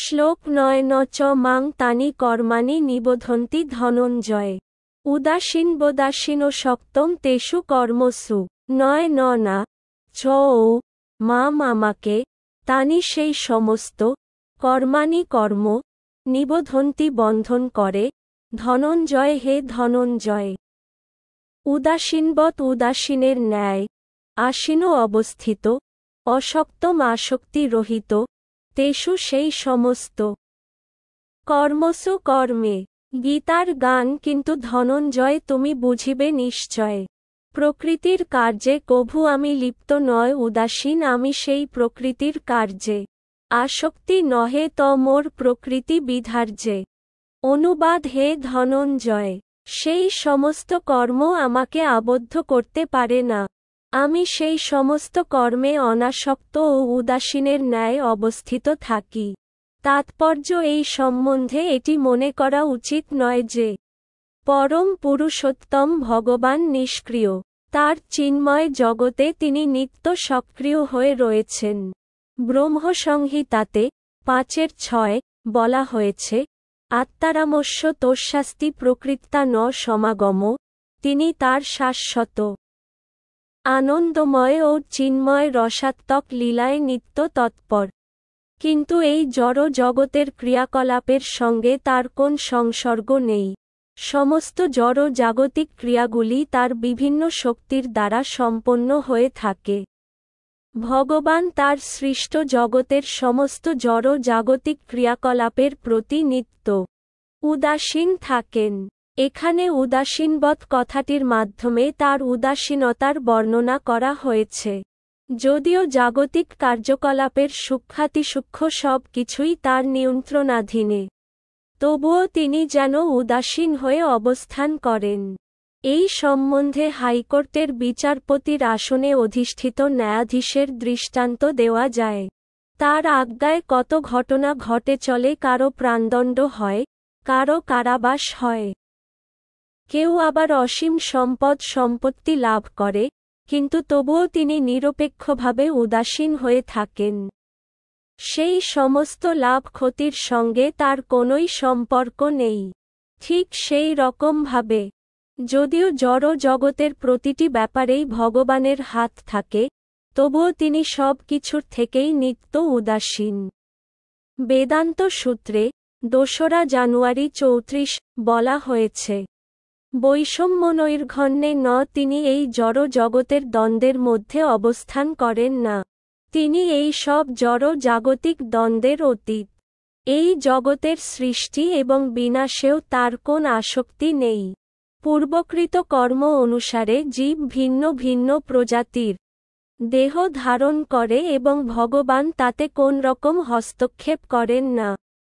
শ্লোক ৯ ন চ মাং তানি কর্মাণি নিবোধন্তি ধনঞ্জয় উদাসীনবোদাসীনো শক্তম তেষু কর্মসু। ৯ ন না চ ও মাম আমাকে তানি সেই সমস্ত কর্মাণি কর্ম নিবোধন্তি বন্ধন করে ধনঞ্জয় হে ধনঞ্জয়। উদাসীনবৎ উদাসীনের ন্যায় আসীনো অবস্থিত অশক্তম আসক্তি রহিত তেষু সেই সমস্ত কর্মসু কর্মে। গীতার গান কিন্তু ধনঞ্জয় তুমি বুঝিবে নিশ্চয়। প্রকৃতির কার্যে কভু আমি লিপ্ত নয় উদাসীন আমি সেই প্রকৃতির কার্যে। আসক্তি নহে ত মোর প্রকৃতি বিধার্যে। অনুবাদ হে ধনঞ্জয় সেই সমস্ত কর্ম আমাকে আবদ্ধ করতে পারে না। আমি সেই সমস্ত কর্মে অনাসক্ত ও উদাসীনের ন্যায় অবস্থিত থাকি। তাৎপর্য এই সম্বন্ধে এটি মনে করা উচিত নয় যে পরম পুরুষোত্তম ভগবান নিষ্ক্রিয়। তার চিন্ময় জগতে তিনি নিত্য সক্রিয় হয়ে রয়েছেন। ব্রহ্মসংহিতাতে ৫-৬ বলা হয়েছে আত্মারামস্য তস্যাস্তি প্রকৃত্যা ন সমাগম। তিনি তার শাশ্বত আনন্দময় ও চিন্ময় রসাত্মক লীলায় নিত্য তৎপর। কিন্তু এই জড় জগতের ক্রিয়াকলাপের সঙ্গে তার কোন সংসর্গ নেই। সমস্ত জড় জাগতিক ক্রিয়াগুলি তার বিভিন্ন শক্তির দ্বারা সম্পন্ন হয়ে থাকে। ভগবান তার সৃষ্ট জগতের সমস্ত জড় জাগতিক ক্রিয়াকলাপের প্রতি নিত্য উদাসীন থাকেন। এখানে উদাসীনবৎ কথাটির মাধ্যমে তার উদাসীনতার বর্ণনা করা হয়েছে। যদিও জাগতিক কার্যকলাপের সূক্ষ্মাতিসূক্ষ্ম সব কিছুই তার নিয়ন্ত্রণাধীনে, তবুও তিনি যেন উদাসীন হয়ে অবস্থান করেন। এই সম্বন্ধে হাইকোর্টের বিচারপতির আসনে অধিষ্ঠিত ন্যায়াধীশের দৃষ্টান্ত দেওয়া যায়। তার আজ্ঞায় কত ঘটনা ঘটে চলে, কারো প্রাণদণ্ড হয়, কারো কারাবাস হয়। কেউ আবার অসীম সম্পত্তি লাভ করে, কিন্তু তবুও তিনি নিরপেক্ষভাবে উদাসীন হয়ে থাকেন। সেই সমস্ত লাভ ক্ষতির সঙ্গে তার কোনোই সম্পর্ক নেই। ঠিক সেই রকমভাবে যদিও জড় জগতের প্রতিটি ব্যাপারেই ভগবানের হাত থাকে, তবুও তিনি সব কিছুর থেকেই নিত্য উদাসীন। বেদান্ত সূত্রে ২রা জানুয়ারি ৩৪ বলা হয়েছে বৈষম্যনৈর্ঘণ্যে ন তিনি এই জড় জগতের দ্বন্দ্বের মধ্যে অবস্থান করেন না। তিনি এই সব জড় জাগতিক দ্বন্দ্বের অতীত। এই জগতের সৃষ্টি এবং বিনাশেও তার কোন আসক্তি নেই। পূর্বকৃত কর্ম অনুসারে জীব ভিন্ন ভিন্ন প্রজাতির দেহ ধারণ করে এবং ভগবান তাতে কোন রকম হস্তক্ষেপ করেন না।